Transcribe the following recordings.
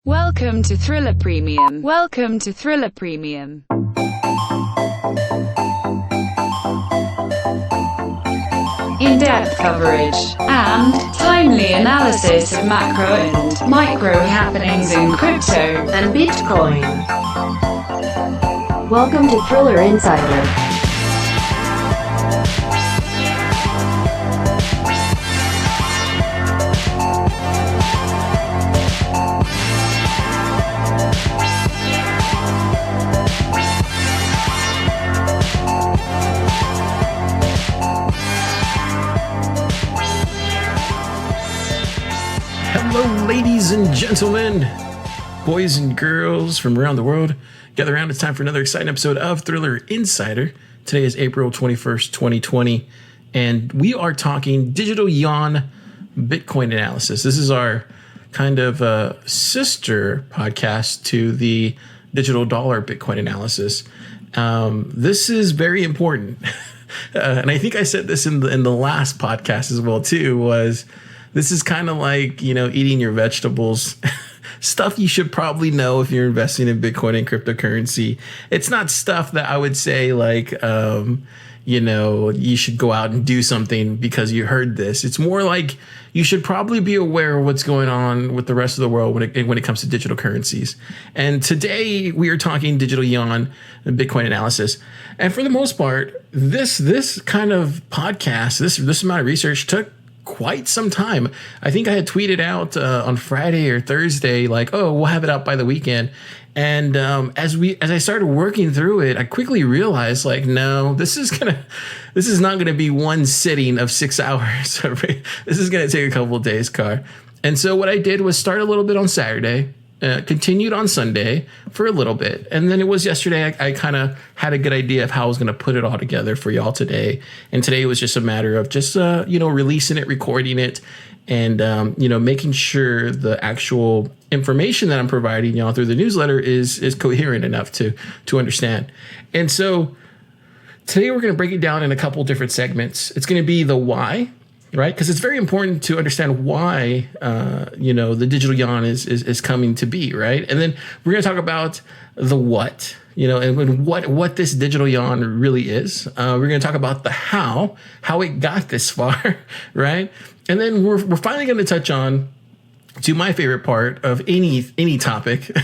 Welcome to Thriller Premium. Welcome to Thriller Premium. In-depth coverage and timely analysis of macro and micro happenings in crypto and Bitcoin. Welcome to Thriller Insider. Hello, ladies and gentlemen, boys and girls from around the world. Gather around. It's time for another exciting episode of Thriller Insider. Today is April 21st, 2020, and we are talking digital yuan Bitcoin analysis. This is our kind of sister podcast to the digital dollar Bitcoin analysis. This is very important. And I think I said this in the last podcast as well, too, was this is kind of like, eating your vegetables. Stuff you should probably know if you're investing in Bitcoin and cryptocurrency. It's not stuff that I would say like, you should go out and do something because you heard this. It's more like you should probably be aware of what's going on with the rest of the world when it comes to digital currencies. And today we are talking digital yuan and Bitcoin analysis. And for the most part, this kind of podcast, this amount of research took quite some time. I think I had tweeted out on Friday or Thursday, like, oh, we'll have it out by the weekend. And as I started working through it, I quickly realized, like, no, this is not gonna be one sitting of 6 hours. This is gonna take a couple of days, Car. And so what I did was start a little bit on Saturday, continued on Sunday for a little bit. And then it was yesterday, I kind of had a good idea of how I was going to put it all together for y'all today. And today was just a matter of just, releasing it, recording it, and, making sure the actual information that I'm providing y'all through the newsletter is coherent enough to understand. And so today we're going to break it down in a couple different segments. It's going to be the why. Right, because it's very important to understand why the digital yuan is coming to be, right? And then we're going to talk about the what, and what this digital yuan really is. We're going to talk about the how it got this far, right? And then we're finally going to touch on, to my favorite part of any topic,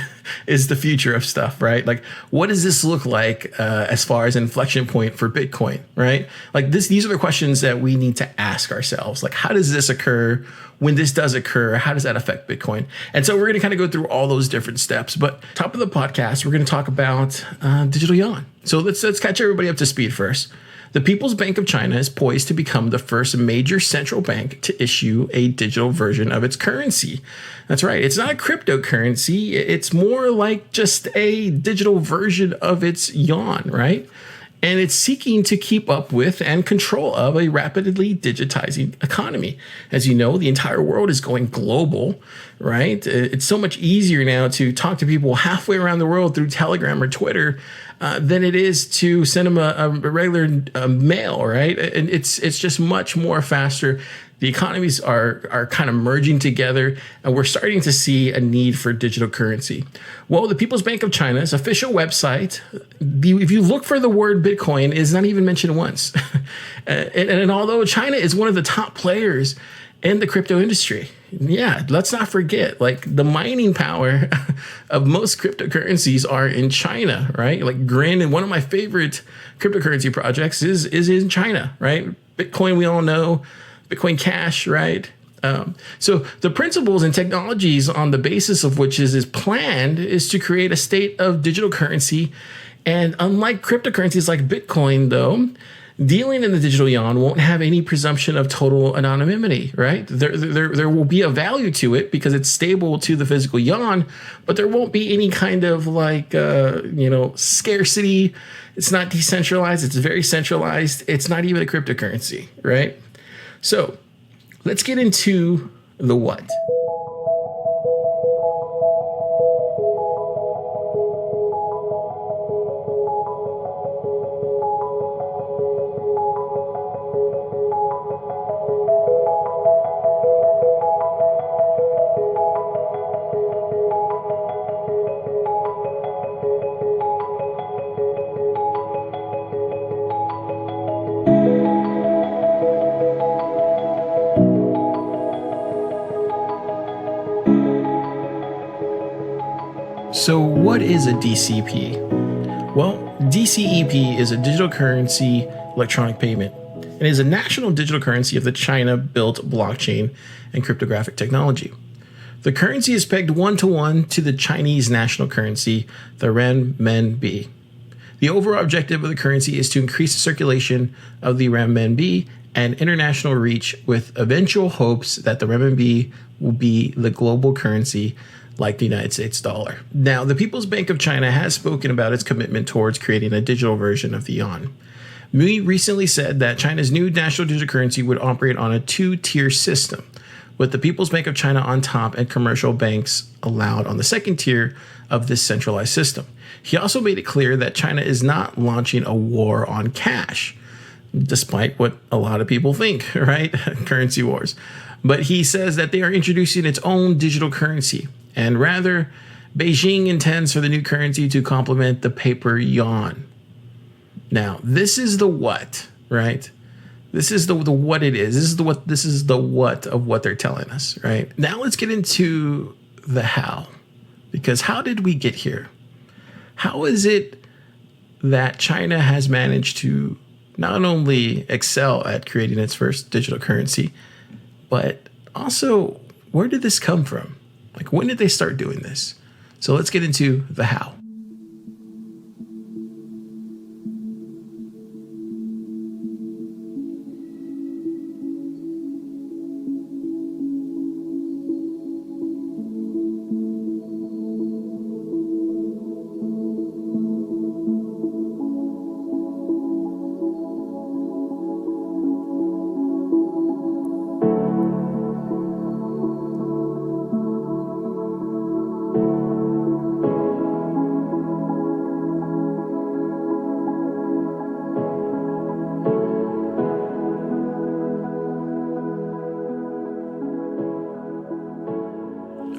is the future of stuff, right? Like, what does this look like as far as inflection point for Bitcoin, right? Like these are the questions that we need to ask ourselves. Like, how does this occur? When this does occur, how does that affect Bitcoin? And so we're going to kind of go through all those different steps. But top of the podcast, we're going to talk about digital yuan. So let's catch everybody up to speed first. The People's Bank of China is poised to become the first major central bank to issue a digital version of its currency. That's right. It's not a cryptocurrency. It's more like just a digital version of its yuan, right? And it's seeking to keep up with and control of a rapidly digitizing economy. As you know, the entire world is going global, right? It's so much easier now to talk to people halfway around the world through Telegram or Twitter than it is to send them a regular mail, right? And it's just much more faster. The economies are kind of merging together, and we're starting to see a need for digital currency. Well, the People's Bank of China's official website, if you look for the word Bitcoin, is not even mentioned once. and although China is one of the top players in the crypto industry, yeah, let's not forget, like, the mining power of most cryptocurrencies are in China, right? Like Grin, and one of my favorite cryptocurrency projects is in China, right? Bitcoin, we all know. Bitcoin Cash, right? So the principles and technologies on the basis of which is planned is to create a state of digital currency. And unlike cryptocurrencies like Bitcoin, though, dealing in the digital yuan won't have any presumption of total anonymity, right? There will be a value to it because it's stable to the physical yuan, but there won't be any kind of scarcity. It's not decentralized. It's very centralized. It's not even a cryptocurrency, right? So let's get into the what. So, what is a DCP? Well, DCEP is a digital currency electronic payment and is a national digital currency of the China-built blockchain and cryptographic technology. The currency is pegged 1-to-1 to the Chinese national currency, the renminbi. The overall objective of the currency is to increase the circulation of the renminbi and international reach, with eventual hopes that the renminbi will be the global currency like the United States dollar. Now, the People's Bank of China has spoken about its commitment towards creating a digital version of the yuan. Mui recently said that China's new national digital currency would operate on a two-tier system, with the People's Bank of China on top and commercial banks allowed on the second tier of this centralized system. He also made it clear that China is not launching a war on cash, despite what a lot of people think, right? Currency wars. But he says that they are introducing its own digital currency, and rather, Beijing intends for the new currency to complement the paper yuan. Now, this is the what, right? This is the what it is. This is the what of what they're telling us, right? Now let's get into the how. Because how did we get here? How is it that China has managed to not only excel at creating its first digital currency, but also, where did this come from? Like, when did they start doing this? So let's get into the how.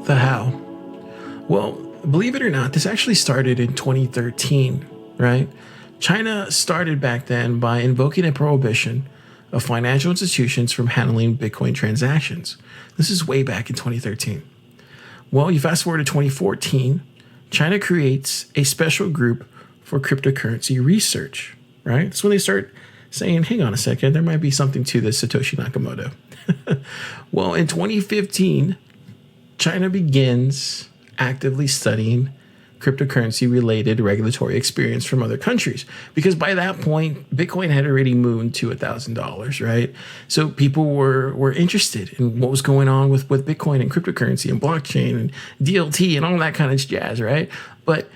The how. Well, believe it or not, this actually started in 2013, right? China started back then by invoking a prohibition of financial institutions from handling Bitcoin transactions. This is way back in 2013. Well, you fast forward to 2014, China creates a special group for cryptocurrency research, right? That's when they start saying, hang on a second, there might be something to this Satoshi Nakamoto. Well, in 2015, China begins actively studying cryptocurrency related regulatory experience from other countries, because by that point, Bitcoin had already moved to $1,000, right? So people were interested in what was going on with Bitcoin and cryptocurrency and blockchain and DLT and all that kind of jazz, right? But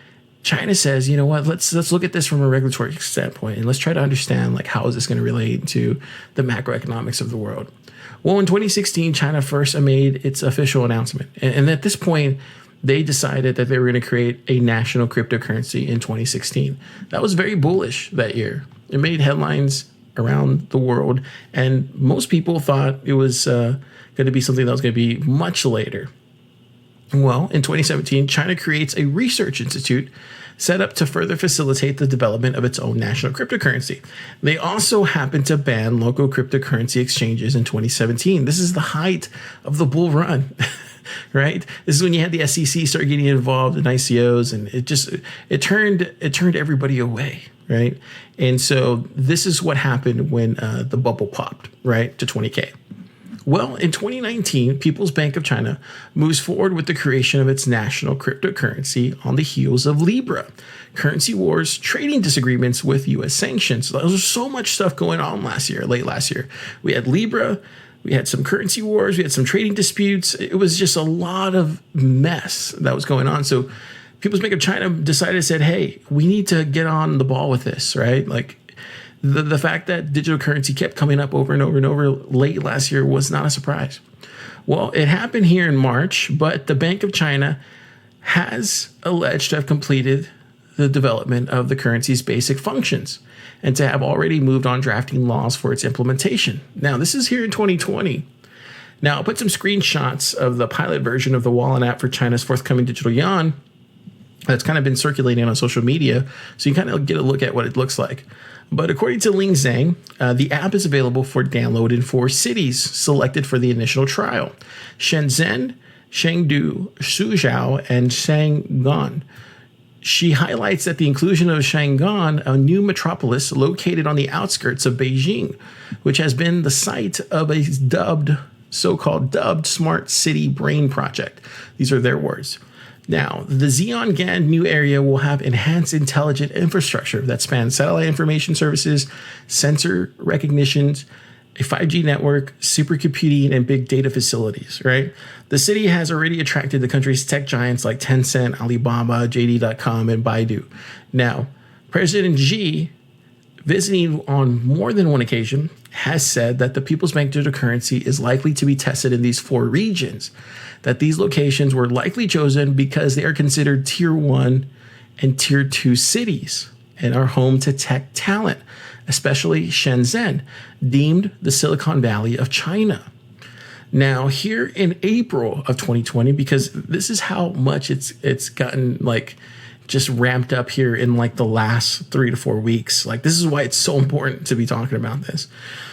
China says, you know what, let's look at this from a regulatory standpoint, and let's try to understand, like, how is this going to relate to the macroeconomics of the world. Well, in 2016, China first made its official announcement. And at this point, they decided that they were going to create a national cryptocurrency in 2016. That was very bullish that year. It made headlines around the world, and most people thought it was going to be something that was going to be much later. Well, in 2017, China creates a research institute set up to further facilitate the development of its own national cryptocurrency. They also happened to ban local cryptocurrency exchanges in 2017. This is the height of the bull run, right? This is when you had the SEC start getting involved in ICOs, and it turned everybody away, right? And so this is what happened when the bubble popped, right, to 20K. Well, in 2019, People's Bank of China moves forward with the creation of its national cryptocurrency on the heels of Libra, currency wars, trading disagreements with U.S. sanctions. There was so much stuff going on late last year. We had Libra, we had some currency wars, we had some trading disputes. It was just a lot of mess that was going on. So People's Bank of China said, hey, we need to get on the ball with this, right? Like, the fact that digital currency kept coming up over and over and over late last year was not a surprise. Well, it happened here in March, but the Bank of China has alleged to have completed the development of the currency's basic functions and to have already moved on drafting laws for its implementation. Now, this is here in 2020. Now, I'll put some screenshots of the pilot version of the wallet app for China's forthcoming digital yuan that's kind of been circulating on social media, so you kind of get a look at what it looks like. But according to Ling Zhang, the app is available for download in 4 cities selected for the initial trial: Shenzhen, Chengdu, Suzhou, and Shangon. She highlights that the inclusion of Shangon, a new metropolis located on the outskirts of Beijing, which has been the site of a so-called dubbed smart city brain project. These are their words. Now, the Xi'an new area will have enhanced intelligent infrastructure that spans satellite information services, sensor recognitions, a 5G network, supercomputing, and big data facilities, right? The city has already attracted the country's tech giants like Tencent, Alibaba, JD.com, and Baidu. Now, President Xi, visiting on more than one occasion, has said that the People's Bank digital currency is likely to be tested in these 4 regions, that these locations were likely chosen because they are considered tier 1 and tier 2 cities and are home to tech talent, especially Shenzhen, deemed the Silicon Valley of China. Now, here in April of 2020, because this is how much it's gotten like just ramped up here in like the last 3 to 4 weeks. Like, this is why it's so important to be talking about this.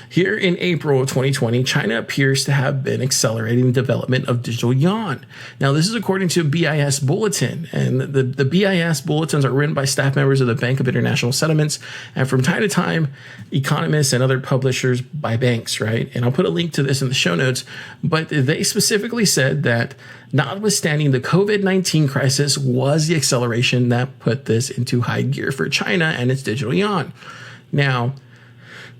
Here in April of 2020, China appears to have been accelerating the development of digital yuan. Now, this is according to a BIS bulletin, and the BIS bulletins are written by staff members of the Bank of International Settlements, and from time to time, economists and other publishers by banks, right? And I'll put a link to this in the show notes, but they specifically said that notwithstanding the COVID-19 crisis was the acceleration that put this into high gear for China and its digital yuan. Now,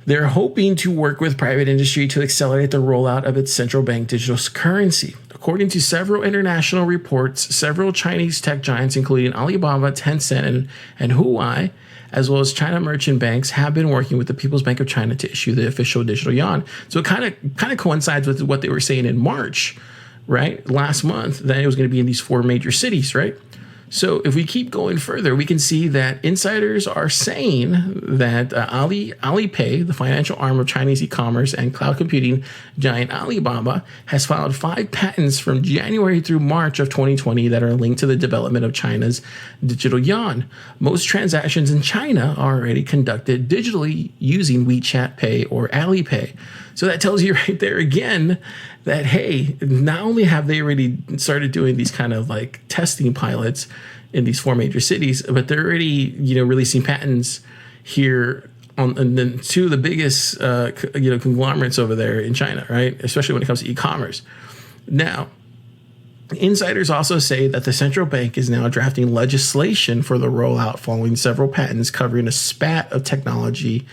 they're hoping to work with private industry to accelerate the rollout of its central bank digital currency. According to several international reports, several Chinese tech giants, including Alibaba, Tencent, and Huawei, as well as China merchant banks, have been working with the People's Bank of China to issue the official digital yuan. So it kind of coincides with what they were saying in March, right? Last month, that it was going to be in these 4 major cities, right? So if we keep going further, we can see that insiders are saying that Alipay, the financial arm of Chinese e-commerce and cloud computing giant Alibaba, has filed 5 patents from January through March of 2020 that are linked to the development of China's digital yuan. Most transactions in China are already conducted digitally using WeChat Pay or Alipay. So that tells you right there again that, hey, not only have they already started doing these kind of like testing pilots in these 4 major cities, but they're already, releasing patents here on and then 2 of the biggest, conglomerates over there in China, right? Especially when it comes to e-commerce. Now, insiders also say that the central bank is now drafting legislation for the rollout following several patents covering a spat of technology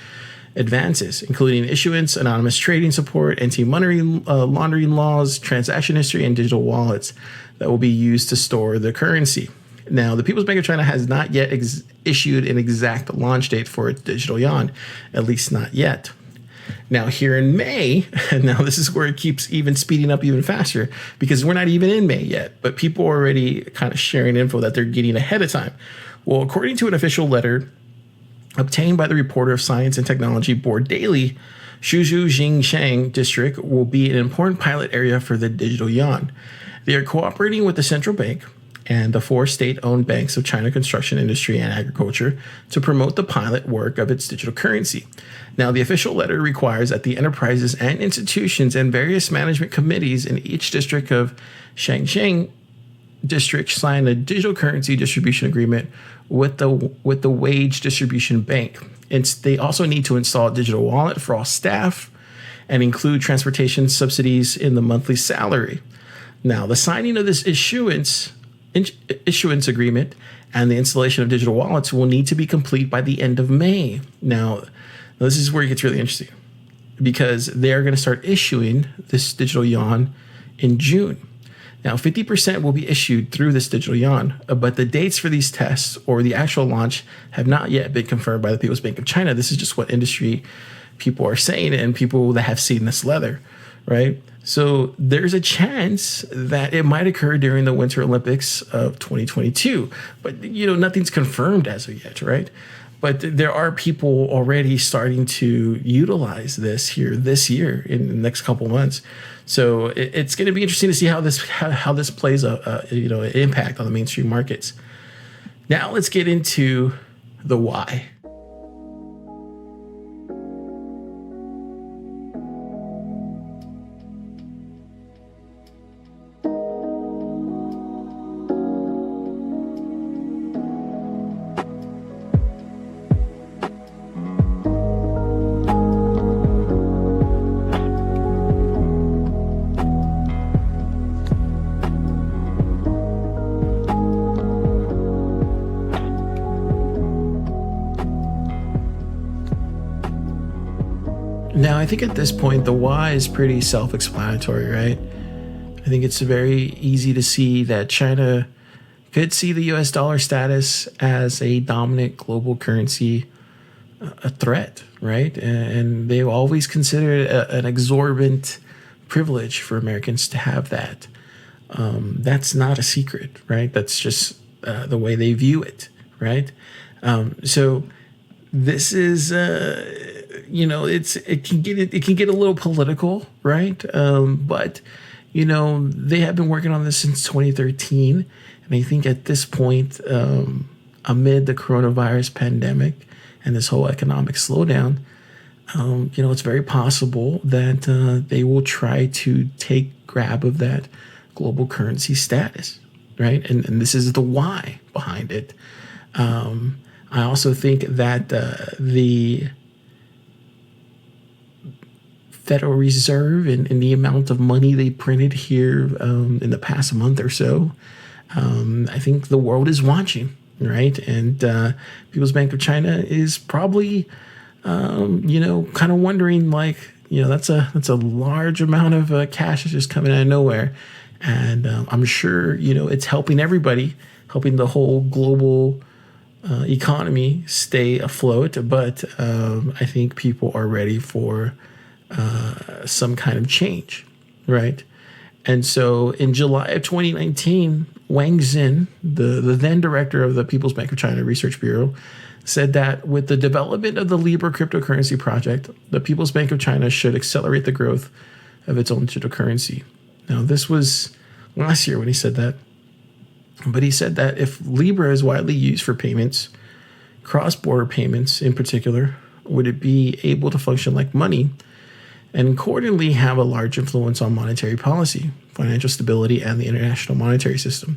advances, including issuance, anonymous trading support, anti-money laundering laws, transaction history, and digital wallets that will be used to store the currency. Now, the People's Bank of China has not yet issued an exact launch date for its digital yuan, at least not yet. Now, here in May, and now this is where it keeps even speeding up even faster, because we're not even in May yet, but people are already kind of sharing info that they're getting ahead of time. Well, according to an official letter obtained by the Reporter of Science and Technology Board Daily, Suzhou Jingshang District will be an important pilot area for the digital yuan. They are cooperating with the central bank and the 4 state-owned banks of China construction industry and agriculture to promote the pilot work of its digital currency. Now, the official letter requires that the enterprises and institutions and various management committees in each district of Shangsheng district sign a digital currency distribution agreement with the wage distribution bank. And they also need to install a digital wallet for all staff and include transportation subsidies in the monthly salary. Now, the signing of this issuance agreement and the installation of digital wallets will need to be complete by the end of May. Now, this is where it gets really interesting, because they're going to start issuing this digital yuan in June. Now, 50% will be issued through this digital yuan, but the dates for these tests or the actual launch have not yet been confirmed by the People's Bank of China. This is just what industry people are saying and people that have seen this letter, right? So there's a chance that it might occur during the Winter Olympics of 2022, but nothing's confirmed as of yet, right? But there are people already starting to utilize this here this year in the next couple months. So it's going to be interesting to see how this plays an impact on the mainstream markets. Now let's get into the why. Now, I think at this point, the why is pretty self-explanatory, right? I think it's very easy to see that China could see the US dollar status as a dominant global currency, a threat, right? And they've always considered it an exorbitant privilege for Americans to have that. That's not a secret, right? That's just the way they view it, right? So this is, it can get a little political, right? But they have been working on this since 2013, and I think at this point, amid the coronavirus pandemic and this whole economic slowdown, it's very possible that they will try to take grab of that global currency status, right? And this is the why behind it. I also think that the Federal Reserve and the amount of money they printed here in the past month or so, I think the world is watching, right? And People's Bank of China is probably, kind of wondering, like, that's a large amount of cash that's just coming out of nowhere. And I'm sure, it's helping everybody, helping the whole global economy stay afloat. But I think people are ready for some kind of change, right? And so in July of 2019, Wang Xin, the then director of the People's Bank of China Research Bureau, said that with the development of the Libra cryptocurrency project, the People's Bank of China should accelerate the growth of its own digital currency. Now, this was last year when he said that. But he said that if Libra is widely used for payments, cross-border payments in particular, would it be able to function like money and accordingly have a large influence on monetary policy, financial stability, and the international monetary system.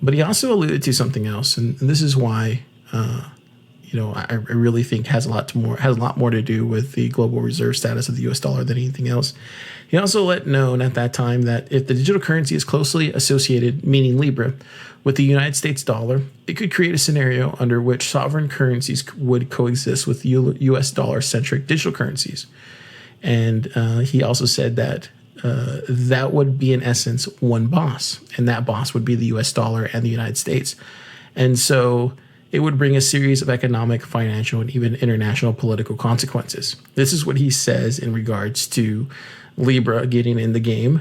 But he also alluded to something else, and this is why I really think has a lot more to do with the global reserve status of the U.S. dollar than anything else. He also let known at that time that if the digital currency is closely associated, meaning Libra, with the United States dollar, it could create a scenario under which sovereign currencies would coexist with U.S. dollar-centric digital currencies. And he also said that that would be, in essence, one boss, and that boss would be the U.S. dollar and the United States. And so it would bring a series of economic, financial, and even international political consequences. This is what he says in regards to Libra getting in the game.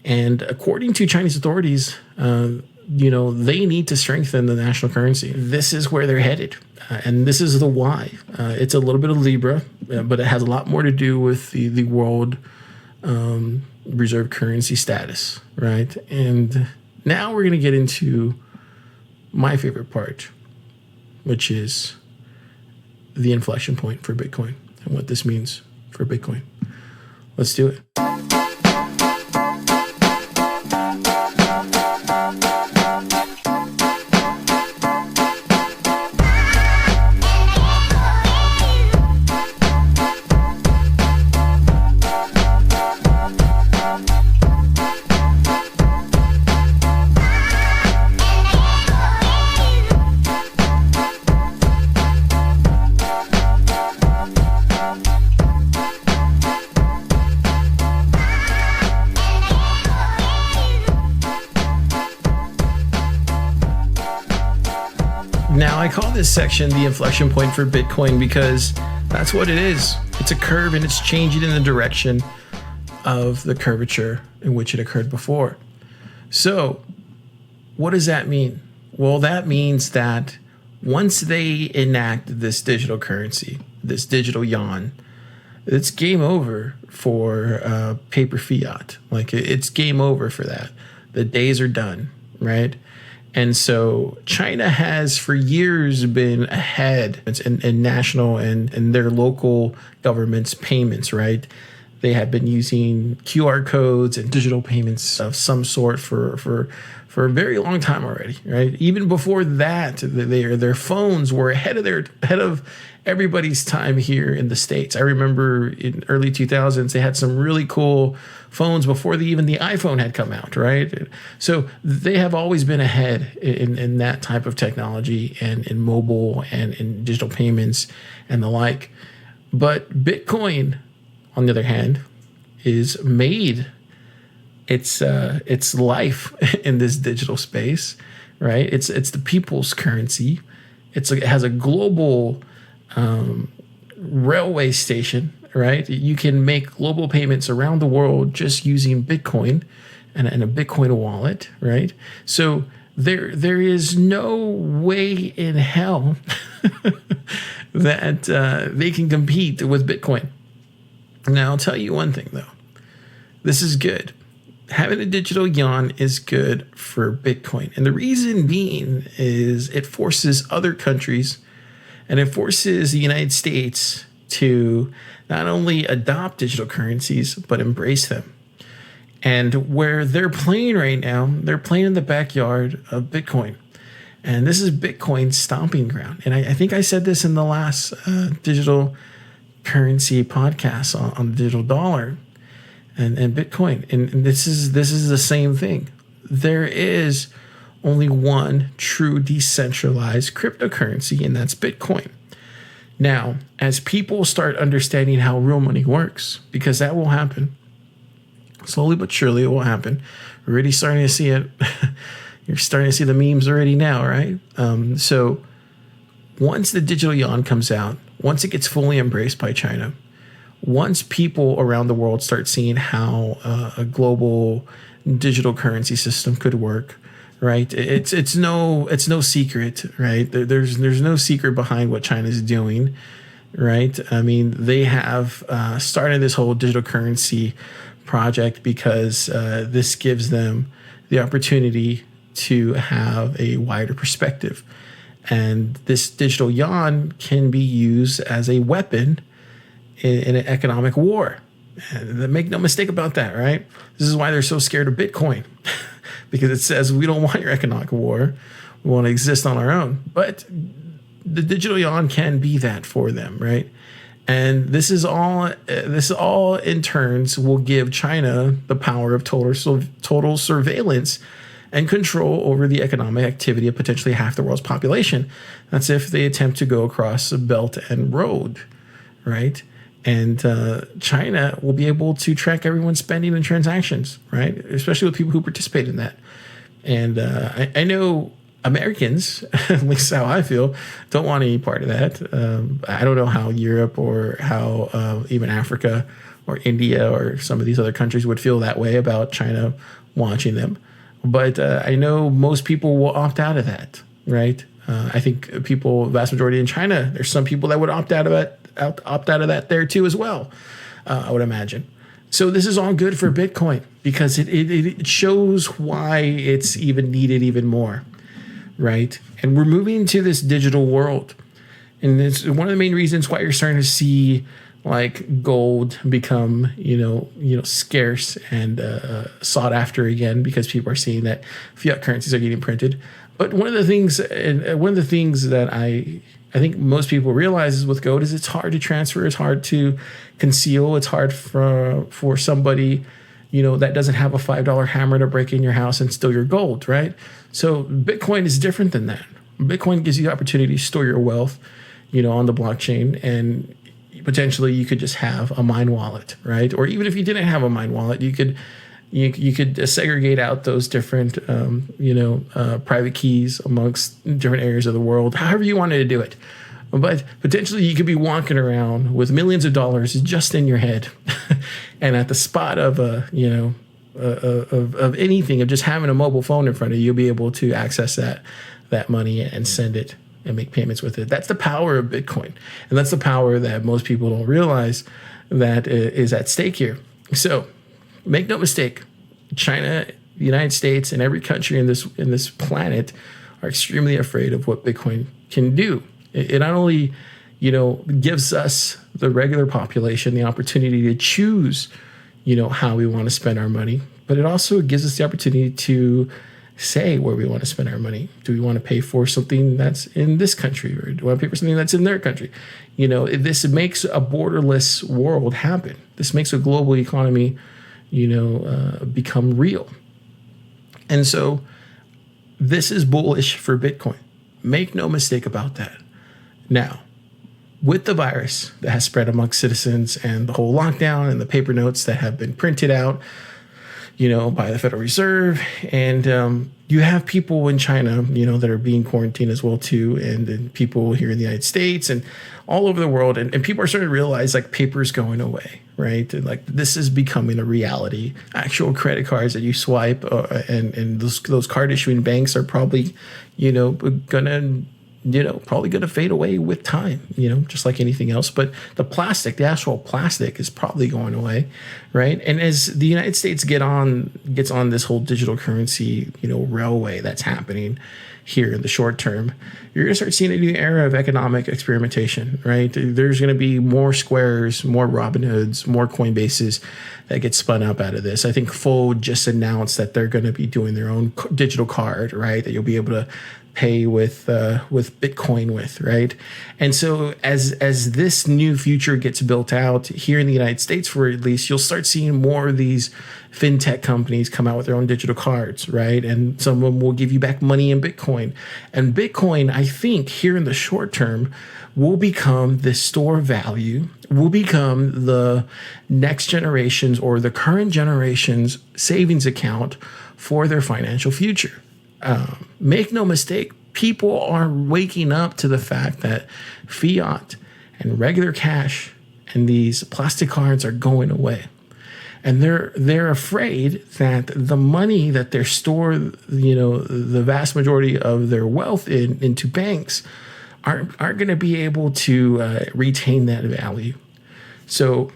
And according to Chinese authorities, they need to strengthen the national currency. This is where they're headed. And this is the why. It's a little bit of Libra, but it has a lot more to do with the world reserve currency status, right? And now we're going to get into my favorite part, which is the inflection point for Bitcoin and what this means for Bitcoin. Let's do it. Now, I call this section the inflection point for Bitcoin because that's what it is. It's a curve and it's changing in the direction of the curvature in which it occurred before. So what does that mean? Well, that means that once they enact this digital currency, this digital yuan, it's game over for paper fiat. Like, it's game over for that. The days are done, right? And so China has for years been ahead in national and their local governments' payments, right? They have been using QR codes and digital payments of some sort for a very long time already, right? Even before that, their phones were ahead of everybody's time here in the States. I remember in early 2000s, they had some really cool phones before even the iPhone had come out, right? So they have always been ahead in that type of technology and in mobile and in digital payments and the like. But Bitcoin, on the other hand, is made its life in this digital space, right? It's the people's currency. It has a global railway station, right? You can make global payments around the world just using Bitcoin and a Bitcoin wallet, right? So there is no way in hell that they can compete with Bitcoin. Now, I'll tell you one thing, though. This is good. Having a digital yuan is good for Bitcoin. And the reason being is it forces other countries and it forces the United States to not only adopt digital currencies, but embrace them. And where they're playing right now, they're playing in the backyard of Bitcoin. And this is Bitcoin's stomping ground. And I think I said this in the last digital currency podcast on the digital dollar and Bitcoin. And this is the same thing. There is only one true decentralized cryptocurrency, and that's Bitcoin. Now, as people start understanding how real money works, because that will happen, slowly but surely it will happen. We're already starting to see it. You're starting to see the memes already now, right? So once the digital yuan comes out, once it gets fully embraced by China, once people around the world start seeing how a global digital currency system could work, right? It's no secret, right? There's no secret behind what China's doing, right? I mean, they have started this whole digital currency project because this gives them the opportunity to have a wider perspective. And this digital yuan can be used as a weapon in an economic war. And make no mistake about that, right? This is why they're so scared of Bitcoin, because it says we don't want your economic war. We want to exist on our own. But the digital yuan can be that for them, right? And this all in turns will give China the power of total surveillance and control over the economic activity of potentially half the world's population. That's if they attempt to go across a Belt and Road, right? And China will be able to track everyone's spending and transactions, right? Especially with people who participate in that. And I know Americans, at least how I feel, don't want any part of that. I don't know how Europe or how even Africa or India or some of these other countries would feel that way about China watching them. But I know most people will opt out of that, right? I think vast majority in China, there's some people that would opt out of that there too as well, I would imagine. So this is all good for Bitcoin because it shows why it's even needed even more, right? And we're moving to this digital world. And it's one of the main reasons why you're starting to see like gold become, scarce and sought after again, because people are seeing that fiat currencies are getting printed. But one of the things that I think most people realize is with gold is it's hard to transfer, it's hard to conceal, it's hard for somebody, that doesn't have a $5 hammer to break in your house and steal your gold, right? So Bitcoin is different than that. Bitcoin gives you the opportunity to store your wealth, on the blockchain, and potentially you could just have a mine wallet, right? Or even if you didn't have a mine wallet, you could segregate out those different, private keys amongst different areas of the world, however you wanted to do it. But potentially you could be walking around with millions of dollars just in your head, and at the spot of of anything, of just having a mobile phone in front of you, you'll be able to access that money and send it and make payments with it. That's the power of Bitcoin, and that's the power that most people don't realize that is at stake here. So, make no mistake, China, the United States, and every country in this planet are extremely afraid of what Bitcoin can do. It not only, gives us, the regular population, the opportunity to choose, how we want to spend our money, but it also gives us the opportunity to say where we want to spend our money. Do we want to pay for something that's in this country, or do we want to pay for something that's in their country? This makes a borderless world happen. This makes a global economy become real. And so this is bullish for Bitcoin. Make no mistake about that. Now, with the virus that has spread amongst citizens and the whole lockdown and the paper notes that have been printed out, by the Federal Reserve. And you have people in China, that are being quarantined as well too. And people here in the United States and all over the world. And people are starting to realize like paper's going away, right? And like this is becoming a reality. Actual credit cards that you swipe and those card issuing banks are probably, probably going to fade away with time, just like anything else. But the actual plastic is probably going away, right? And as the United States gets on this whole digital currency, railway that's happening here in the short term, you're going to start seeing a new era of economic experimentation, right? There's going to be more Squares, more Robinhoods, more Coinbases that get spun up out of this. I think Fold just announced that they're going to be doing their own digital card, right? That you'll be able to pay with Bitcoin with, right? And so as this new future gets built out here in the United States, for at least, you'll start seeing more of these fintech companies come out with their own digital cards, right? And some of them will give you back money in Bitcoin. And Bitcoin, I think, here in the short term, will become the store of value, will become the next generation's or the current generation's savings account for their financial future. Make no mistake, people are waking up to the fact that fiat and regular cash and these plastic cards are going away. And they're afraid that the money that they're stored, the vast majority of their wealth into banks aren't going to be able to retain that value. So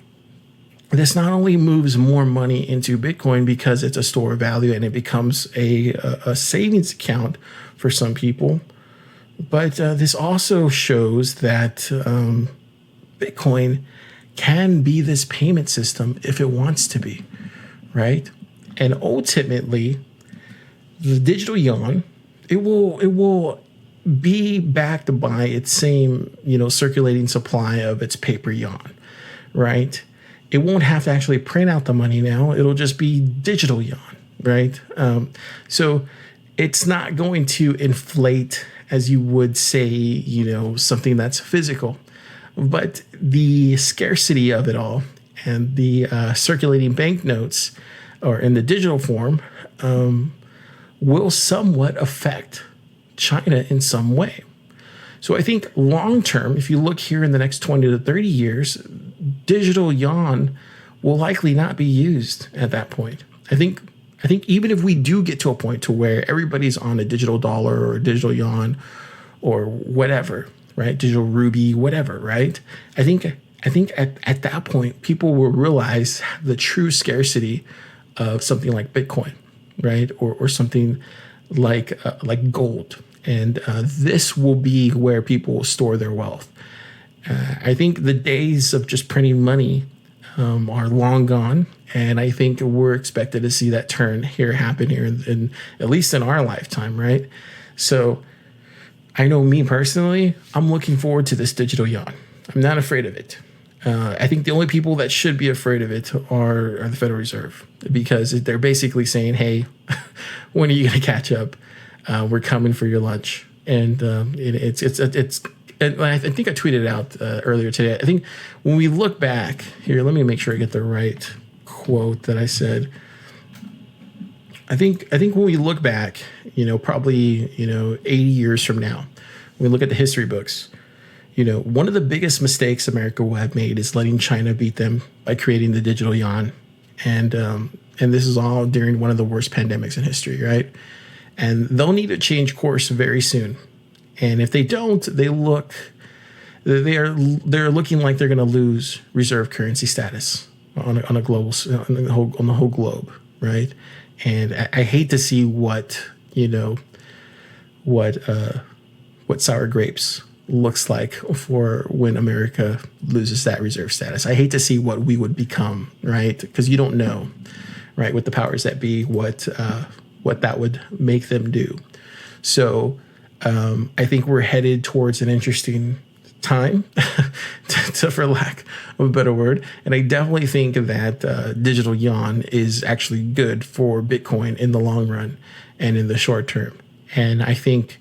this not only moves more money into Bitcoin because it's a store of value and it becomes a savings account for some people, but this also shows that Bitcoin can be this payment system if it wants to be, right? And ultimately, the digital yuan, it will be backed by its same, circulating supply of its paper yuan, right? It won't have to actually print out the money now. It'll just be digital yuan, right? So it's not going to inflate as you would say, something that's physical. But the scarcity of it all and the circulating banknotes or in the digital form will somewhat affect China in some way. So I think long term, if you look here in the next 20 to 30 years, digital yuan will likely not be used at that point. I think even if we do get to a point to where everybody's on a digital dollar or a digital yuan or whatever, right? Digital ruby, whatever, right? I think at that point, people will realize the true scarcity of something like Bitcoin, right? Or something like gold. And this will be where people will store their wealth. I think the days of just printing money are long gone. And I think we're expected to see that turn happen here in at least in our lifetime, right? So I know me personally, I'm looking forward to this digital yuan. I'm not afraid of it. I think the only people that should be afraid of it are the Federal Reserve, because they're basically saying, hey, when are you going to catch up? We're coming for your lunch. And it's and I think I tweeted out earlier today. I think when we look back here, let me make sure I get the right quote that I said. I think when we look back, probably 80 years from now, when we look at the history books, one of the biggest mistakes America will have made is letting China beat them by creating the digital yuan, and this is all during one of the worst pandemics in history, right? And they'll need to change course very soon. And if they don't, they're looking like they're going to lose reserve currency status on a global on the whole globe, right? And I hate to see what sour grapes looks like for when America loses that reserve status. I hate to see what we would become, right? Because you don't know, right, with the powers that be, what that would make them do. So I think we're headed towards an interesting time, for lack of a better word. And I definitely think that digital yuan is actually good for Bitcoin in the long run and in the short term. And I think,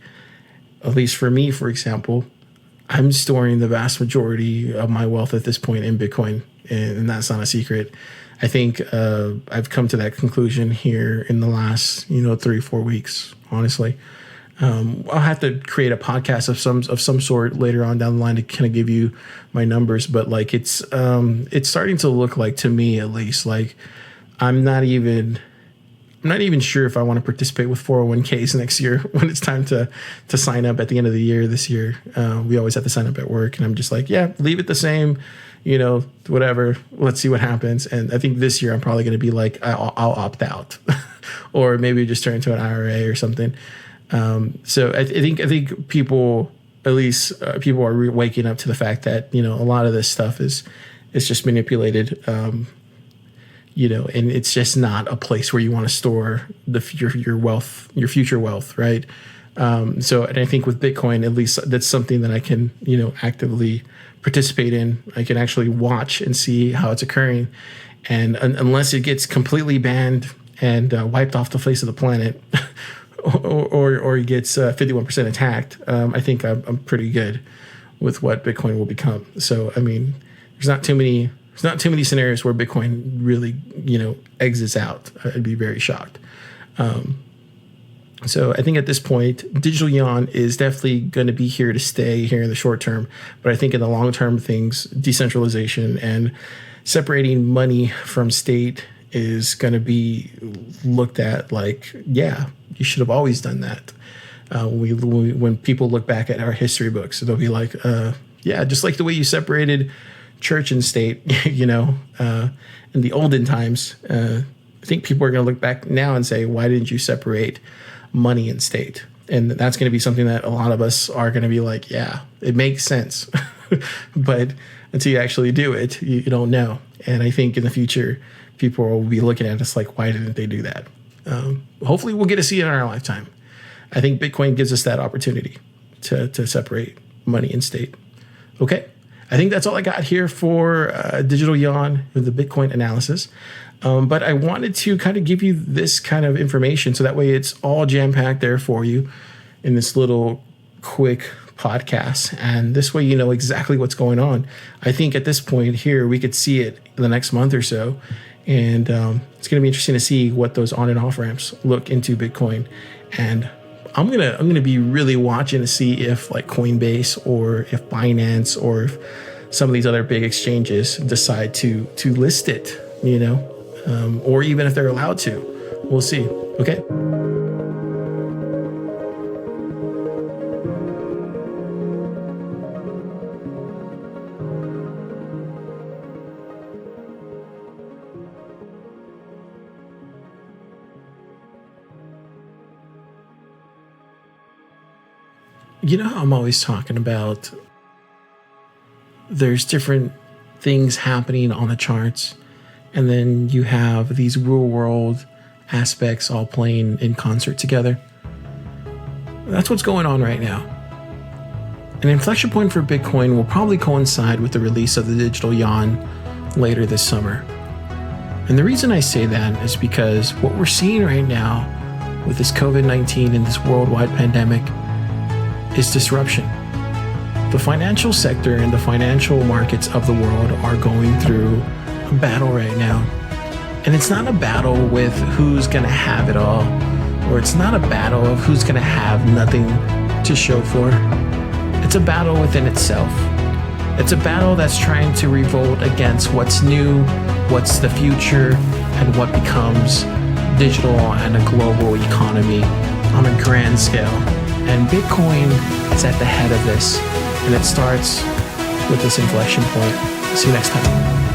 at least for me, for example, I'm storing the vast majority of my wealth at this point in Bitcoin, and that's not a secret. I think I've come to that conclusion here in the last 3-4 weeks. Honestly, I'll have to create a podcast of some sort later on down the line to kind of give you my numbers. But like it's starting to look like, to me at least, like I'm not even sure if I want to participate with 401ks next year when it's time to sign up at the end of the year. This year, we always have to sign up at work, and I'm just like, yeah, leave it the same, whatever. Let's see what happens. And I think this year I'm probably going to be like, I'll opt out, or maybe just turn into an IRA or something. So I think people, at least people are waking up to the fact that a lot of this stuff is just manipulated. And it's just not a place where you want to store your wealth, your future wealth, right? So, and I think with Bitcoin, at least that's something that I can, actively participate in. I can actually watch and see how it's occurring, and unless it gets completely banned and wiped off the face of the planet, or it gets 51% attacked, I think I'm pretty good with what Bitcoin will become. So, I mean, there's not too many scenarios where Bitcoin really, exits out. I'd be very shocked. So I think at this point, digital yuan is definitely going to be here to stay here in the short term. But I think in the long term, things, decentralization and separating money from state is going to be looked at like, yeah, you should have always done that. When people look back at our history books, they'll be like, yeah, just like the way you separated church and state, in the olden times. I think people are going to look back now and say, why didn't you separate money and state? And that's going to be something that a lot of us are going to be like, yeah, it makes sense. But until you actually do it, you don't know. And I think in the future, people will be looking at us like, why didn't they do that? Hopefully we'll get to see it in our lifetime. I think Bitcoin gives us that opportunity to separate money and state. Okay. I think that's all I got here for digital yuan with the Bitcoin analysis. But I wanted to kind of give you this kind of information so that way it's all jam-packed there for you in this little quick podcast. And this way you know exactly what's going on. I think at this point here, we could see it in the next month or so. And it's going to be interesting to see what those on and off ramps look into Bitcoin. And I'm gonna be really watching to see if like Coinbase or if Binance or if some of these other big exchanges decide to list it, or even if they're allowed to. We'll see. Okay. How I'm always talking about there's different things happening on the charts, and then you have these real world aspects all playing in concert together. That's what's going on right now. An inflection point for Bitcoin will probably coincide with the release of the digital yuan later this summer. And the reason I say that is because what we're seeing right now with this COVID-19 and this worldwide pandemic is disruption. The financial sector and the financial markets of the world are going through a battle right now. And it's not a battle with who's going to have it all, or it's not a battle of who's going to have nothing to show for. It's a battle within itself. It's a battle that's trying to revolt against what's new, what's the future, and what becomes digital and a global economy on a grand scale. And Bitcoin is at the head of this, and it starts with this inflection point. See you next time.